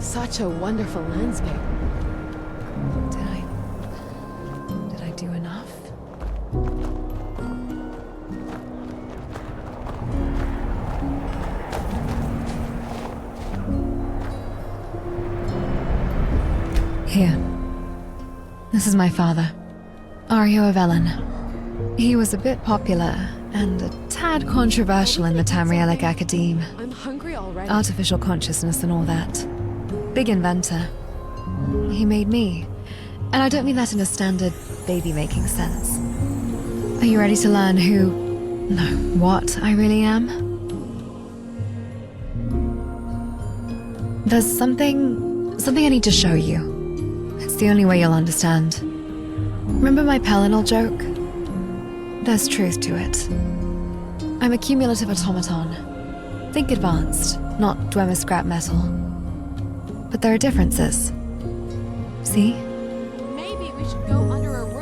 Such a wonderful landscape. Did I do enough? Here. This is my father, 𝗬𝗲𝗍𝗍𝗲. He was a bit popular and a tad controversial in the 𝗦𝗲𝗍𝗫𝗐𝗑𝗫. I'm hungry already. Artificial consciousness and all that. Big inventor. He made me. And I don't mean that in a standard baby-making sense. Are you ready to learn what I really am? There's something I need to show you. It's the only way you'll understand. Remember my 𝗦𝗍𝗫𝗏 joke? There's truth to it. I'm a cumulative automaton. Think advanced, not 𝗦𝗲𝗏𝗏𝗏𝗏. But there are differences. See? Maybe we should go under a roof.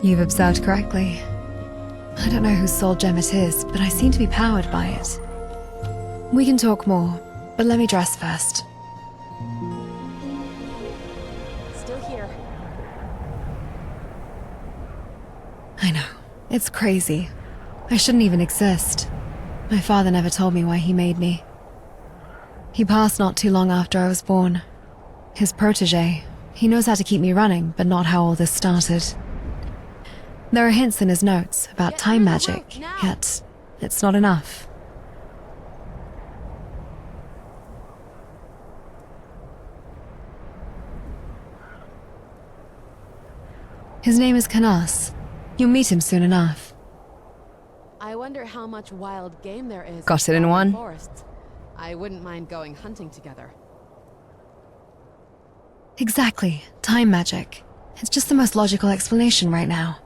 You've observed correctly. I don't know whose soul gem it is, but I seem to be powered by it. We can talk more, but let me dress first. Still here. I know. It's crazy. I shouldn't even exist. My father never told me why he made me. He passed not too long after I was born. His protege. He knows how to keep me running, but not how all this started. There are hints in his notes about time magic, yet it's not enough. His name is ganas. You'll meet him soon enough. I wonder how much wild game there is. Got it in one? Forests. I wouldn't mind going hunting together. Exactly. Time magic. It's just the most logical explanation right now.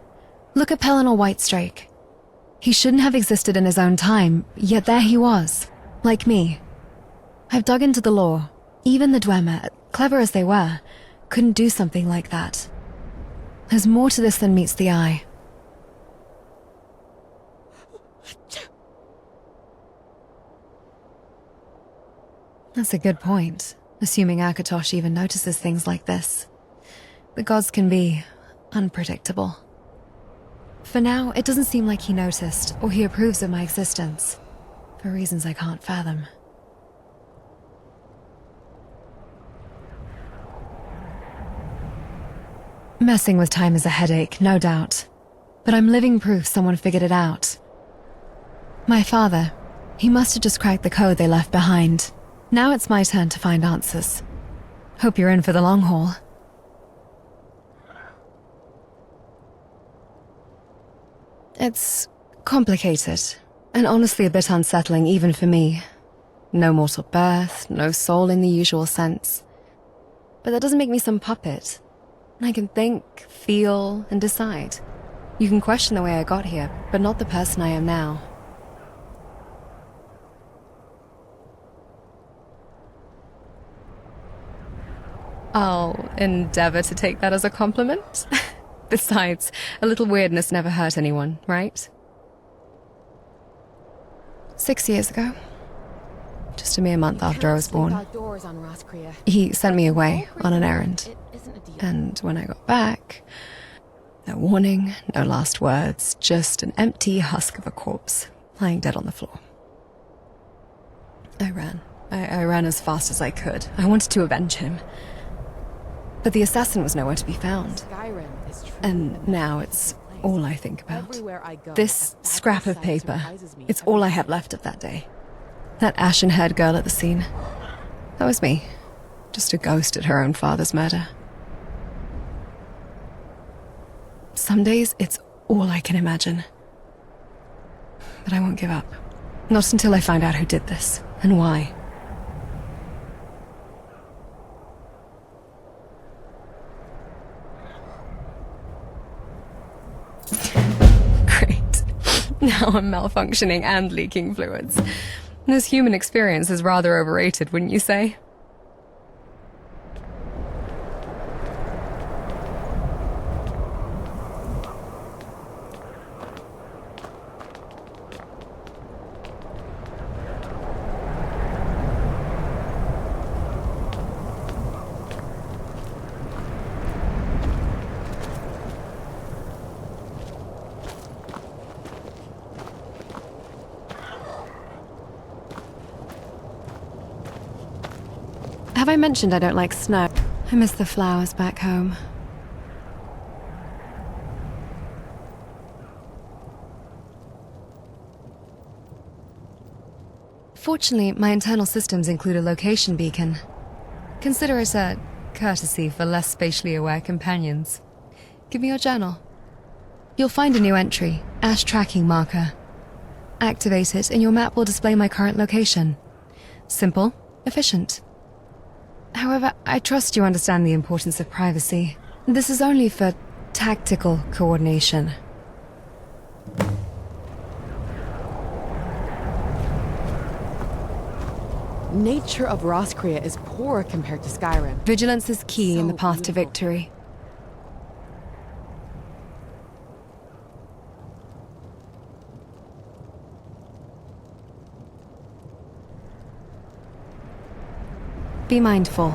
Look at 𝗦𝗏𝗏𝗏𝗏. He shouldn't have existed in his own time, yet there he was. Like me. I've dug into the lore. Even the 𝗦𝗏𝗏, clever as they were, couldn't do something like that. There's more to this than meets the eye. That's a good point, assuming 𝗬𝗏𝗏𝗏 even notices things like this. The gods can be unpredictable. For now, it doesn't seem like he noticed, or he approves of my existence, for reasons I can't fathom. Messing with time is a headache, no doubt. But I'm living proof someone figured it out. My father, he must have just cracked the code they left behind. Now it's my turn to find answers. Hope you're in for the long haul. It's complicated, and honestly a bit unsettling even for me. No mortal birth, no soul in the usual sense. But that doesn't make me some puppet. I can think, feel, and decide. You can question the way I got here, but not the person I am now. I'll endeavor to take that as a compliment. Besides, a little weirdness never hurt anyone, right? 6 years ago. Just a mere month after I was born. He sent me away on an errand. And when I got back, no warning, no last words, just an empty husk of a corpse lying dead on the floor. I ran. I ran as fast as I could. I wanted to avenge him. But the assassin was nowhere to be found. Skyrim is true. And now it's all I think about. This scrap of paper, it's all I have left of that day. That ashen-haired girl at the scene. That was me. Just a ghost at her own father's murder. Some days, it's all I can imagine. But I won't give up. Not until I find out who did this, and why. Great. Now I'm malfunctioning and leaking fluids. This human experience is rather overrated, wouldn't you say? Have I mentioned I don't like snow? I miss the flowers back home. Fortunately, my internal systems include a location beacon. Consider it a courtesy for less spatially aware companions. Give me your journal. You'll find a new entry, Ashe tracking marker. Activate it and your map will display my current location. Simple, efficient. However, I trust you understand the importance of privacy. This is only for tactical coordination. Nature of 𝗏𝗏 is poor compared to Skyrim. Vigilance is key in the path to victory. Be mindful.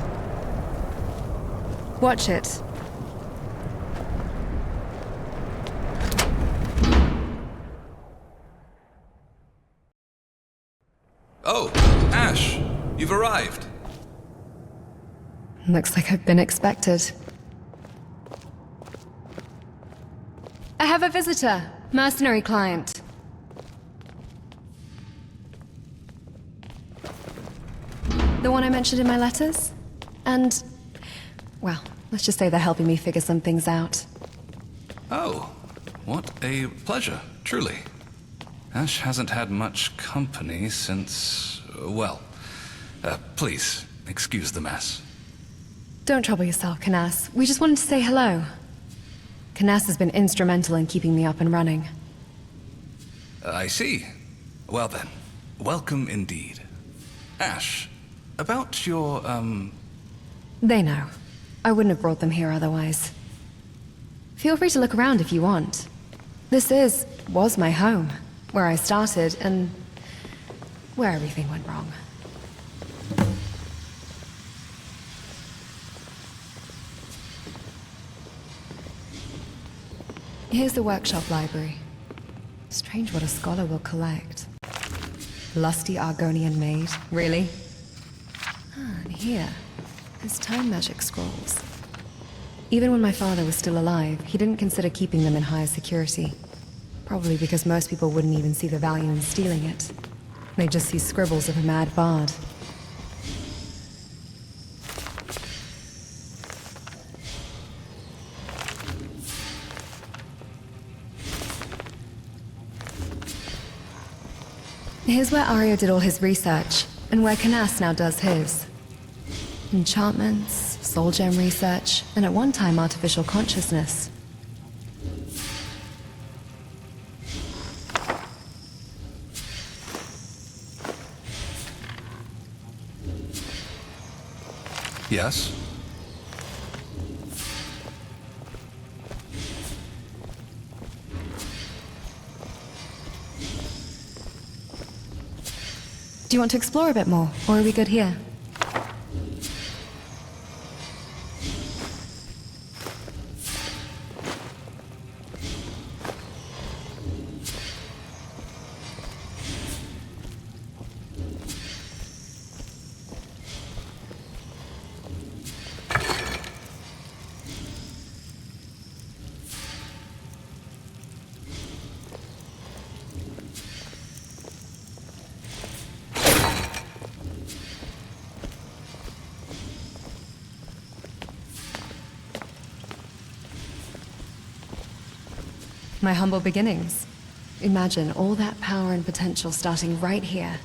Watch it. Oh, Ashe, you've arrived. Looks like I've been expected. I have a visitor. Mercenary client. The one I mentioned in my letters? And, well, let's just say they're helping me figure some things out. Oh, what a pleasure, truly. Ashe hasn't had much company since, well, please, excuse the mess. Don't trouble yourself, 𝗏𝗏. We just wanted to say hello. 𝗏𝗏 has been instrumental in keeping me up and running. I see. Well then, welcome indeed. Ashe, about your, They know. I wouldn't have brought them here otherwise. Feel free to look around if you want. This was my home, where I started, and where everything went wrong. Here's the workshop library. Strange what a scholar will collect. Lusty Argonian maid, really? And here is time magic scrolls. Even when my father was still alive, he didn't consider keeping them in higher security. Probably because most people wouldn't even see the value in stealing it. They'd just see scribbles of a mad bard. Here's where Arya did all his research, and where 𝗏𝗏 now does his. Enchantments, soul gem research, and at one time artificial consciousness. yes? Do you want to explore a bit more, or are we good here? My humble beginnings. Imagine all that power and potential starting right here.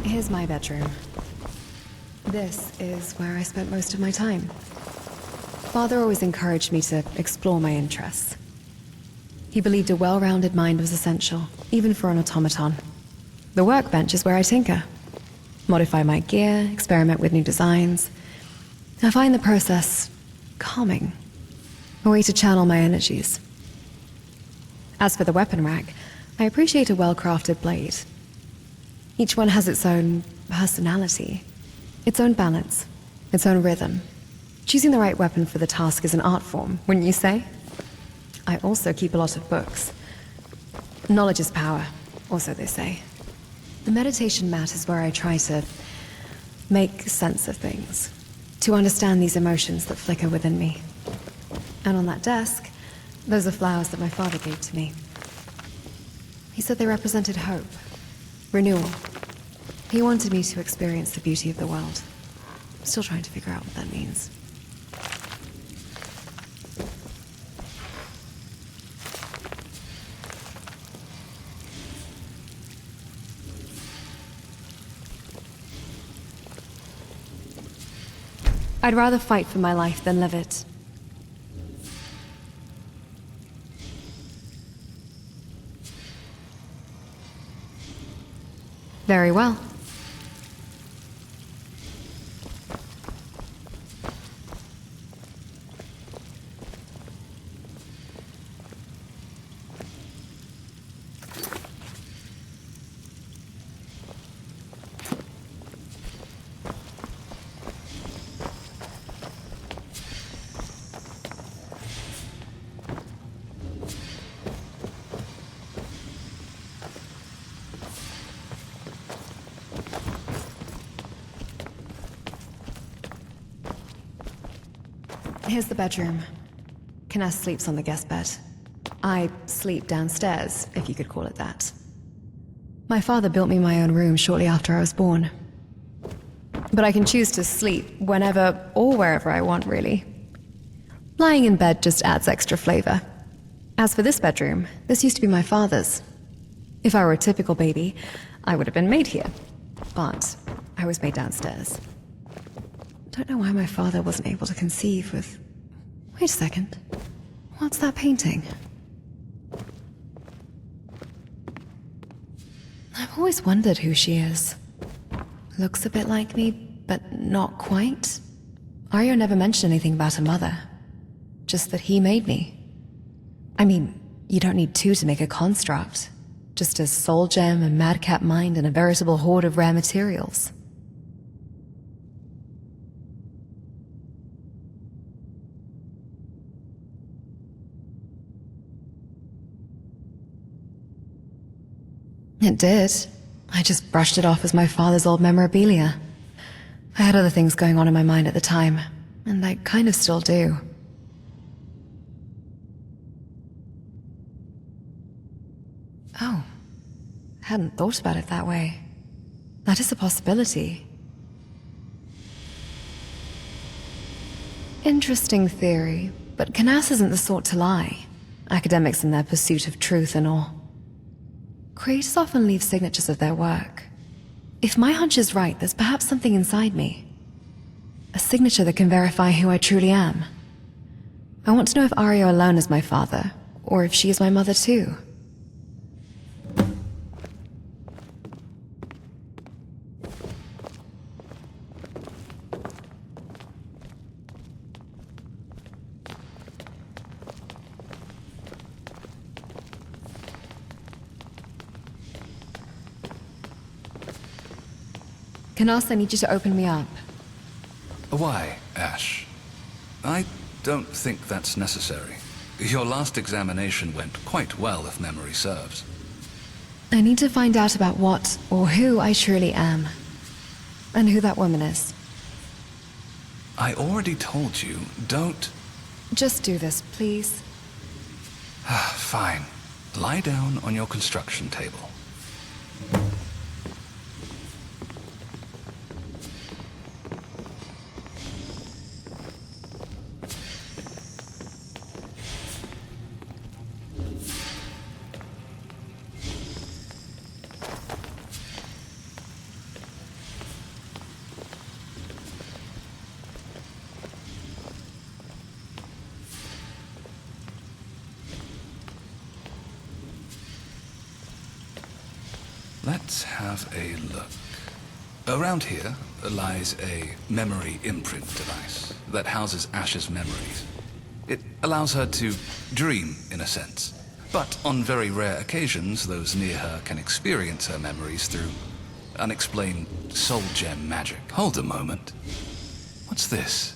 Here's my bedroom. This is where I spent most of my time. Father always encouraged me to explore my interests. He believed a well-rounded mind was essential, even for an automaton. The workbench is where I tinker. Modify my gear, experiment with new designs. I find the process calming. A way to channel my energies. As for the weapon rack, I appreciate a well-crafted blade. Each one has its own personality, its own balance, its own rhythm. Choosing the right weapon for the task is an art form, wouldn't you say? I also keep a lot of books. Knowledge is power, or so they say. The meditation mat is where I try to make sense of things, to understand these emotions that flicker within me. And on that desk, those are flowers that my father gave to me. He said they represented hope. Renewal. He wanted me to experience the beauty of the world. I'm still trying to figure out what that means. I'd rather fight for my life than live it. Very well. Here's the bedroom. 𝗫 sleeps on the guest bed. I sleep downstairs, if you could call it that. My father built me my own room shortly after I was born. But I can choose to sleep whenever or wherever I want, really. Lying in bed just adds extra flavor. As for this bedroom, this used to be my father's. If I were a typical baby, I would have been made here. But I was made downstairs. Don't know why my father wasn't able to conceive with... Wait a second. What's that painting? I've always wondered who she is. Looks a bit like me, but not quite. Aryo never mentioned anything about her mother. Just that he made me. I mean, you don't need two to make a construct. Just a soul gem, a madcap mind, and a veritable hoard of rare materials. It did. I just brushed it off as my father's old memorabilia. I had other things going on in my mind at the time, and I kind of still do. Oh. Hadn't thought about it that way. That is a possibility. Interesting theory, but 𝗫 isn't the sort to lie. Academics in their pursuit of truth and all. Creators often leave signatures of their work. If my hunch is right, there's perhaps something inside me. A signature that can verify who I truly am. I want to know if Aryo alone is my father, or if she is my mother too. 𝗫, I need you to open me up. Why, Ashe? I don't think that's necessary. Your last examination went quite well, if memory serves. I need to find out about what or who I truly am. And who that woman is. I already told you, don't... Just do this, please. Fine. Lie down on your construction table. Let's have a look. Around here lies a memory imprint device that houses Ashe's memories. It allows her to dream, in a sense. But on very rare occasions, those near her can experience her memories through unexplained soul gem magic. Hold a moment. What's this?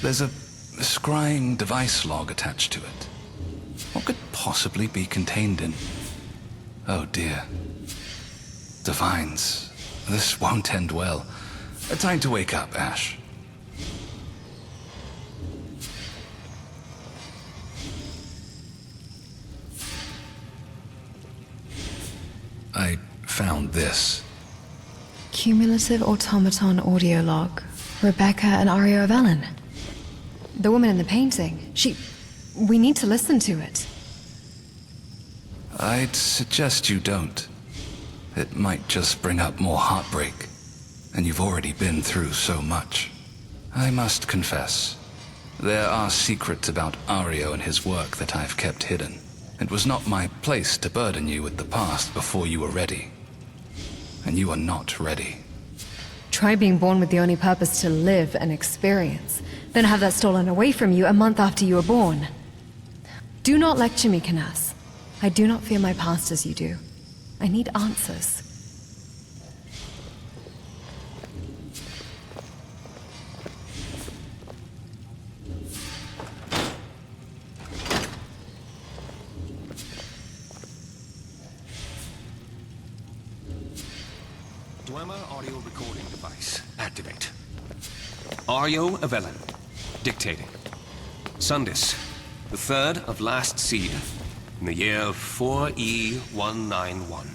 There's a scrying device log attached to it. What could possibly be contained in... Oh dear. Divines. This won't end well. Time to wake up, Ashe. I found this. Cumulative automaton audio log. Rebecca and 𝗬𝗏. The woman in the painting. We need to listen to it. I'd suggest you don't. It might just bring up more heartbreak. And you've already been through so much. I must confess, there are secrets about Ario and his work that I've kept hidden. It was not my place to burden you with the past before you were ready. And you are not ready. Try being born with the only purpose to live and experience, then have that stolen away from you a month after you were born. Do not lecture me, 𝗏𝗏. I do not fear my past as you do. I need answers. 𝗬𝗏 audio recording device. Activate. 𝗬𝗏 dictating. Sundis, the third of last seed, in the year 4E191.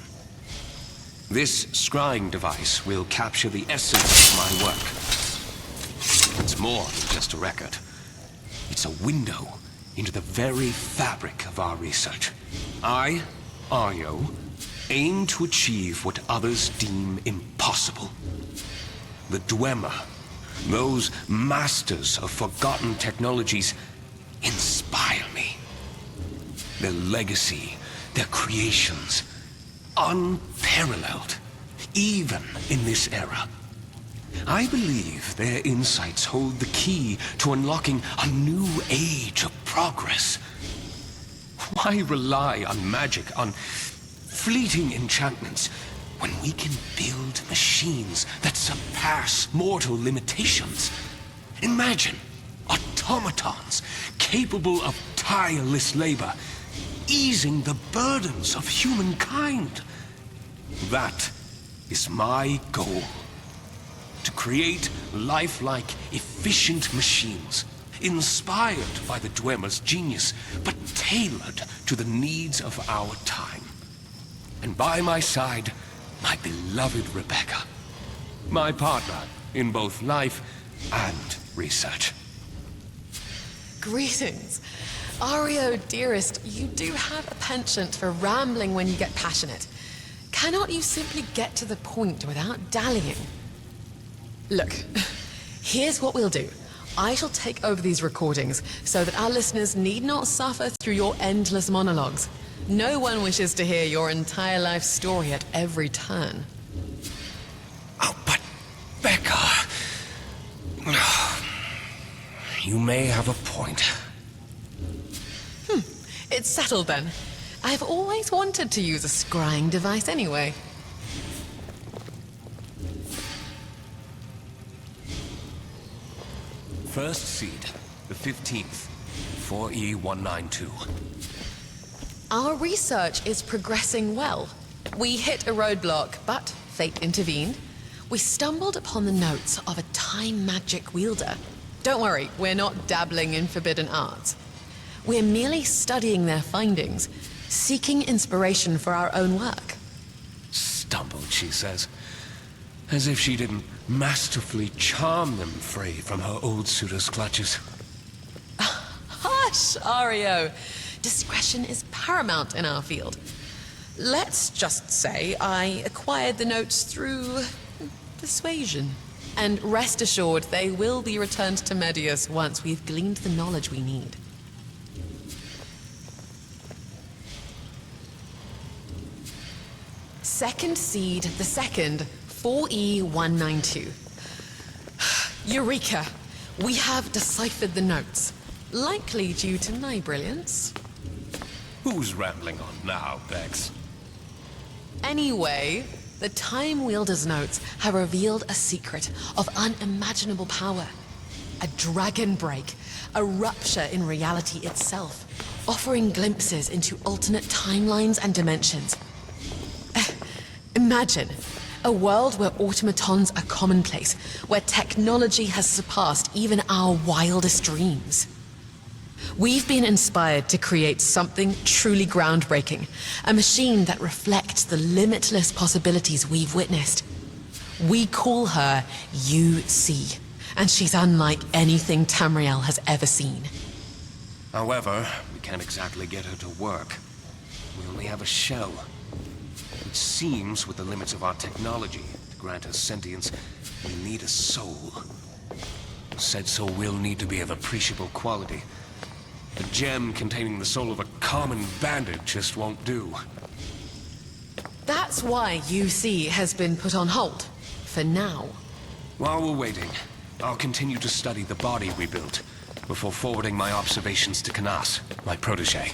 This scrying device will capture the essence of my work. It's more than just a record. It's a window into the very fabric of our research. I, Ario, aim to achieve what others deem impossible. The 𝗬𝗏, those masters of forgotten technologies, inspire me. Their legacy, their creations, unparalleled, even in this era. I believe their insights hold the key to unlocking a new age of progress. Why rely on magic, on fleeting enchantments, when we can build machines that surpass mortal limitations? Imagine automatons capable of tireless labor, easing the burdens of humankind. That is my goal. To create lifelike, efficient machines, inspired by the 𝗬𝗏's genius, but tailored to the needs of our time. And by my side, my beloved Rebecca, my partner in both life and research. Greetings. Ario, dearest, you do have a penchant for rambling when you get passionate. Cannot you simply get to the point without dallying? Look, here's what we'll do. I shall take over these recordings so that our listeners need not suffer through your endless monologues. No one wishes to hear your entire life story at every turn. Oh, but Becca... You may have a point. It's settled then. I've always wanted to use a scrying device anyway. First seed, the 15th, 4E192. Our research is progressing well. We hit a roadblock, but fate intervened. We stumbled upon the notes of a time magic wielder. Don't worry, we're not dabbling in forbidden arts. We're merely studying their findings, seeking inspiration for our own work. Stumbled, she says. As if she didn't masterfully charm them free from her old suitor's clutches. Hush, Ario. Discretion is paramount in our field. Let's just say I acquired the notes through persuasion. And rest assured, they will be returned to Medius once we've gleaned the knowledge we need. second seed, the second, 4E192. Eureka! We have deciphered the notes. Likely due to my brilliance. Who's rambling on now, Bex? Anyway, the Time Wielder's notes have revealed a secret of unimaginable power. A dragon break, a rupture in reality itself, offering glimpses into alternate timelines and dimensions. Imagine a world where automatons are commonplace, where technology has surpassed even our wildest dreams. We've been inspired to create something truly groundbreaking, a machine that reflects the limitless possibilities we've witnessed. We call her 𝗖𝗍, and she's unlike anything Tamriel has ever seen. However, we can't exactly get her to work. We only have a shell. It seems, with the limits of our technology, to grant her sentience, we need a soul. Said soul will need to be of appreciable quality. A gem containing the soul of a common bandit just won't do. That's why 𝗖𝗍 has been put on hold, for now. While we're waiting, I'll continue to study the body we built, before forwarding my observations to 𝗏𝗏𝗏, my protege.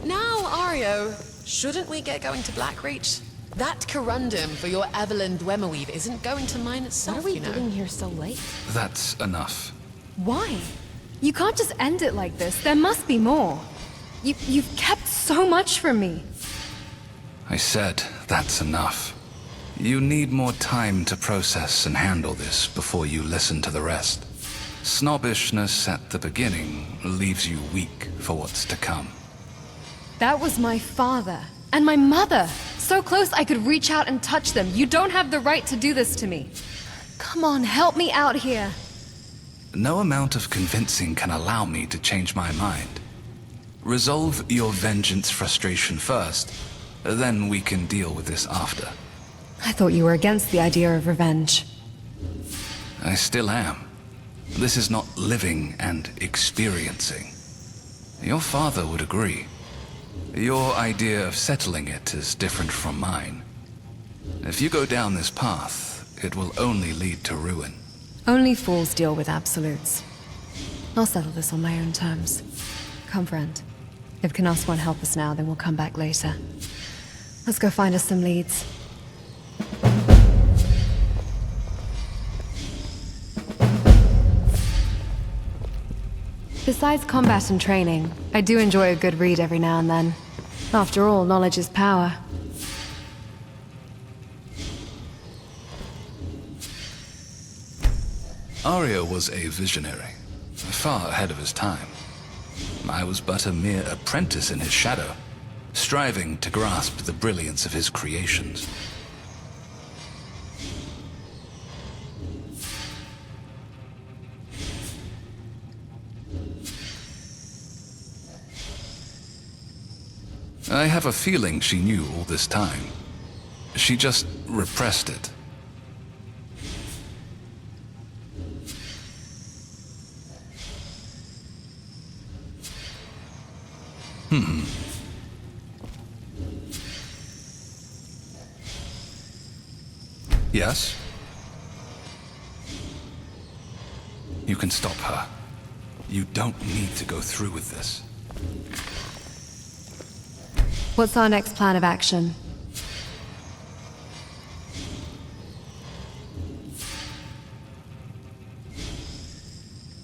Now, Ario, shouldn't we get going to Blackreach? That corundum for your 𝗦𝗲𝗏𝗏𝗏 isn't going to mine itself, What are we you know. doing here so late? That's enough. Why? You can't just end it like this. There must be more. You've kept so much from me. I said that's enough. You need more time to process and handle this before you listen to the rest. Snobbishness at the beginning leaves you weak for what's to come. That was my father. And my mother. So close I could reach out and touch them. You don't have the right to do this to me. Come on, help me out here. No amount of convincing can allow me to change my mind. Resolve your vengeance frustration first, then we can deal with this after. I thought you were against the idea of revenge. I still am. This is not living and experiencing. Your father would agree. Your idea of settling it is different from mine. If you go down this path, it will only lead to ruin. Only fools deal with absolutes. I'll settle this on my own terms. Come, friend. If 𝗏𝗏𝗏 won't help us now, then we'll come back later. Let's go find us some leads. Besides combat and training, I do enjoy a good read every now and then. After all, knowledge is power. Ario was a visionary, far ahead of his time. I was but a mere apprentice in his shadow, striving to grasp the brilliance of his creations. I have a feeling she knew all this time. She just repressed it. Yes? You can stop her. You don't need to go through with this. What's our next plan of action?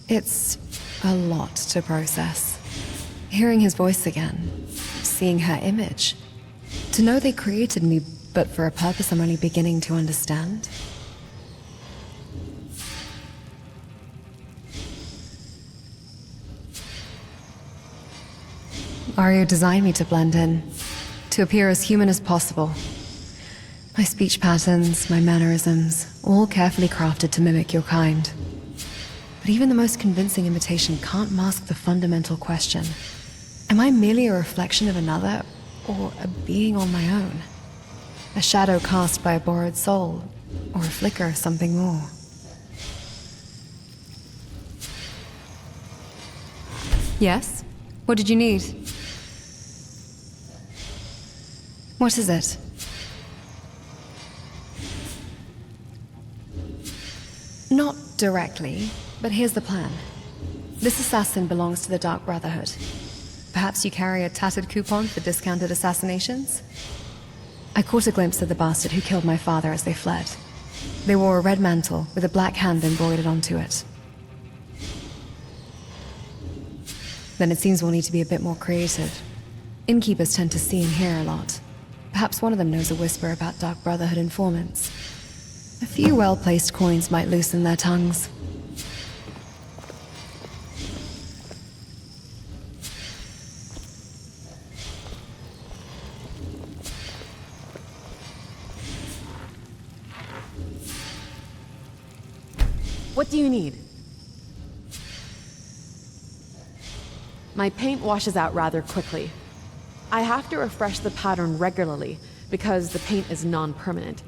It's a lot to process. Hearing his voice again, seeing her image. To know they created me, but for a purpose I'm only beginning to understand. Ario designed me to blend in, to appear as human as possible. My speech patterns, my mannerisms, all carefully crafted to mimic your kind. But even the most convincing imitation can't mask the fundamental question. Am I merely a reflection of another, or a being on my own? A shadow cast by a borrowed soul, or a flicker of something more? Yes? What did you need? What is it? Not directly, but here's the plan. This assassin belongs to the Dark Brotherhood. Perhaps you carry a tattered coupon for discounted assassinations? I caught a glimpse of the bastard who killed my father as they fled. They wore a red mantle with a black hand embroidered onto it. Then it seems we'll need to be a bit more creative. Innkeepers tend to see and hear a lot. Perhaps one of them knows a whisper about Dark Brotherhood informants. A few well-placed coins might loosen their tongues. What do you need? My paint washes out rather quickly. I have to refresh the pattern regularly because the paint is non-permanent.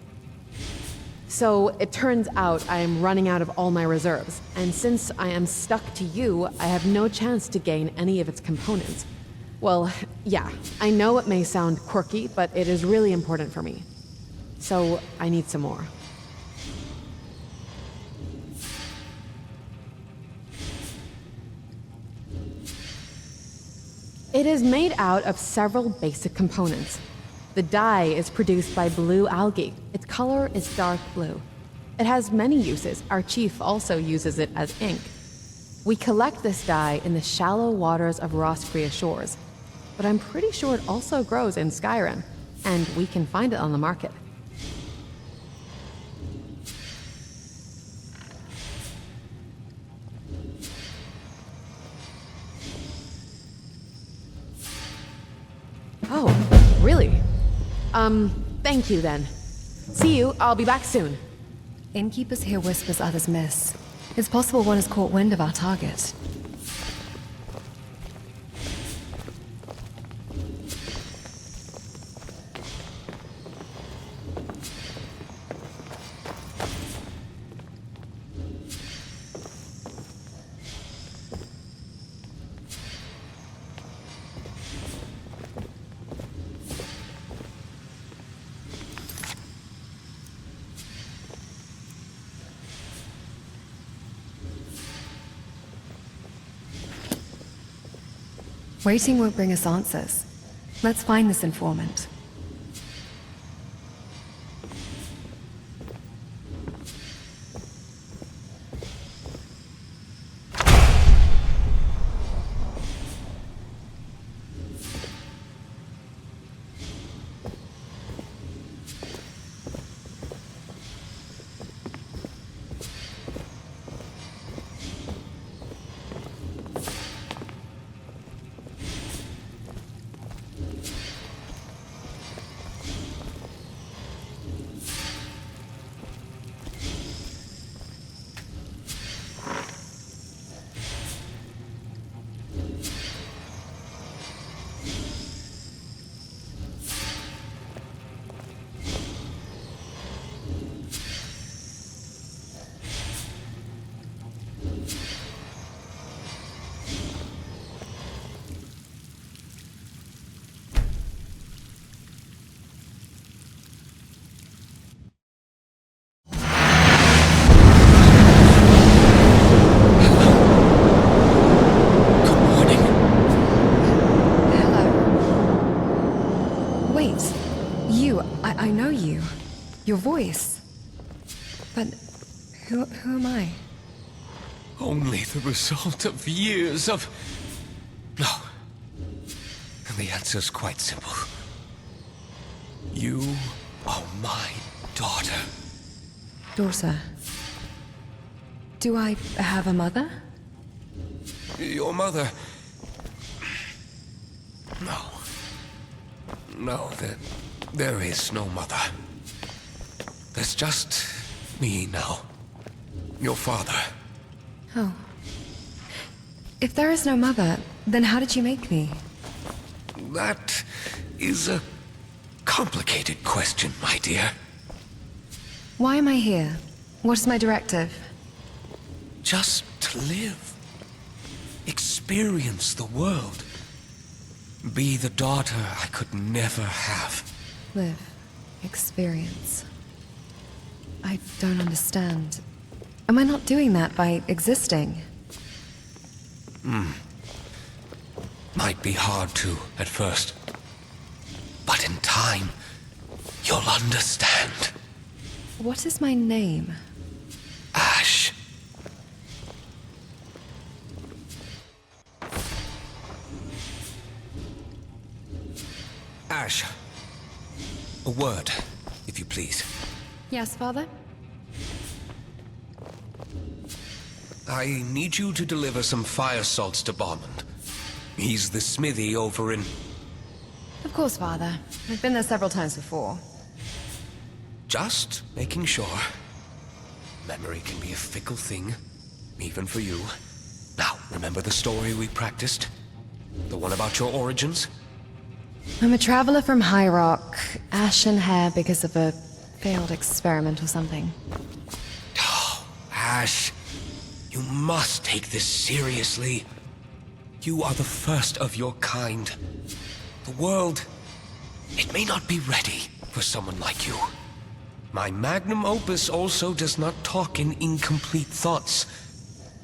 So it turns out I am running out of all my reserves, and since I am stuck to you, I have no chance to gain any of its components. Well, yeah, I know it may sound quirky, but it is really important for me. So I need some more. It is made out of several basic components. The dye is produced by blue algae. Its color is dark blue. It has many uses. Our chief also uses it as ink. We collect this dye in the shallow waters of 𝗏𝗏 shores, but I'm pretty sure it also grows in Skyrim, and we can find it on the market. Oh, really? Thank you then. See you, I'll be back soon. Innkeepers hear whispers others miss. It's possible one has caught wind of our target. Waiting won't bring us answers. Let's find this informant. I know you. Your voice. But who am I? Only the result of years of... No. And the answer's quite simple. You are my daughter. Daughter. Do I have a mother? Your mother... No. No, there is no mother. There's just me now. Your father. Oh. If there is no mother, then how did you make me? That is a complicated question, my dear. Why am I here? What is my directive? Just to live. Experience the world. Be the daughter I could never have. Live. Experience. I don't understand. Am I not doing that by existing? Might be hard to at first. But in time, you'll understand. What is my name? Ashe. Ashe. A word, if you please. Yes, Father? I need you to deliver some fire salts to 𝗏𝗏. He's the smithy over in... Of course, Father. I've been there several times before. Just making sure. Memory can be a fickle thing, even for you. Now, remember the story we practiced? The one about your origins? I'm a traveler from High Rock, ash in hair because of a failed experiment or something. Oh, Ashe, you must take this seriously. You are the first of your kind. The world, it may not be ready for someone like you. My magnum opus also does not talk in incomplete thoughts.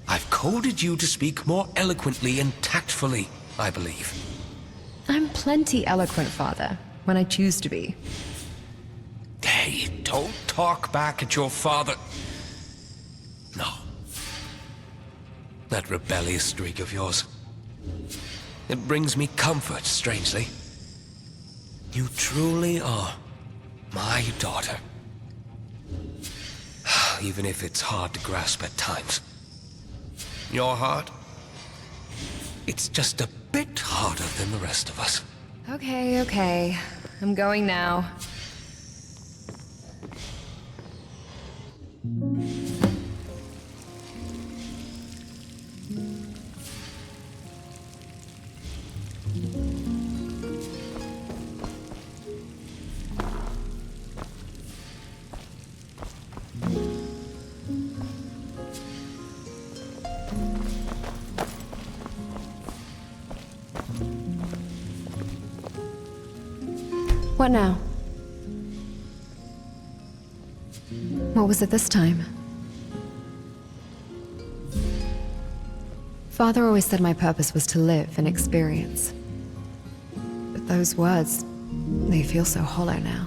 I've coded you to speak more eloquently and tactfully, I believe. I'm plenty eloquent, Father, when I choose to be. Hey, don't talk back at your father. No. That rebellious streak of yours. It brings me comfort, strangely. You truly are my daughter. Even if it's hard to grasp at times. Your heart? It's just a bit harder than the rest of us. Okay. I'm going now. What now? What was it this time? Father always said my purpose was to live and experience. But those words, they feel so hollow now.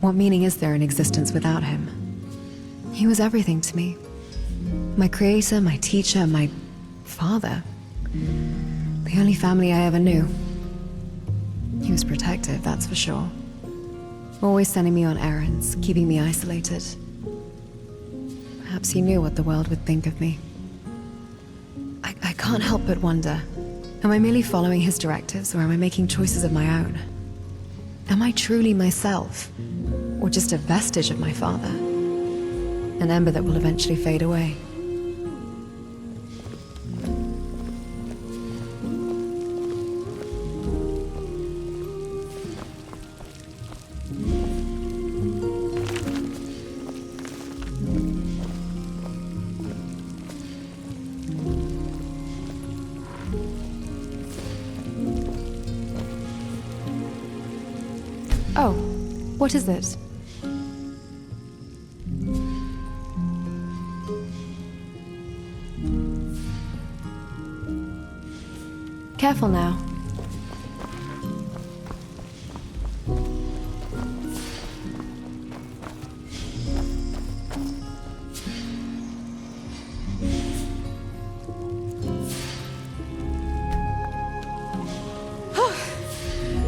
What meaning is there in existence without him? He was everything to me. My creator, my teacher, my father. The only family I ever knew. He was protective, that's for sure. Always sending me on errands, keeping me isolated. Perhaps he knew what the world would think of me. I can't help but wonder, am I merely following his directives, or am I making choices of my own? Am I truly myself, or just a vestige of my father? An ember that will eventually fade away. Oh, what is it? Careful now.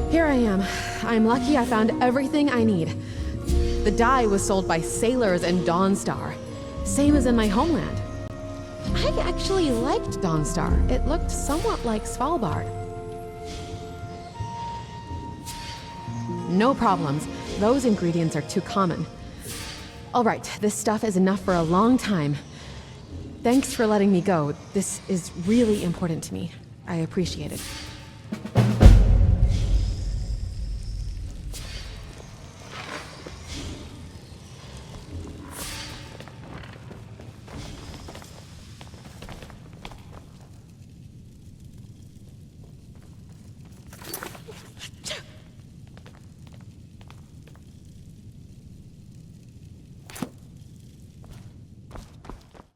Here I am. I'm lucky I found everything I need. The dye was sold by sailors in Dawnstar, same as in my homeland. I actually liked Dawnstar. It looked somewhat like Svalbard. No problems. Those ingredients are too common. All right, this stuff is enough for a long time. Thanks for letting me go. This is really important to me. I appreciate it.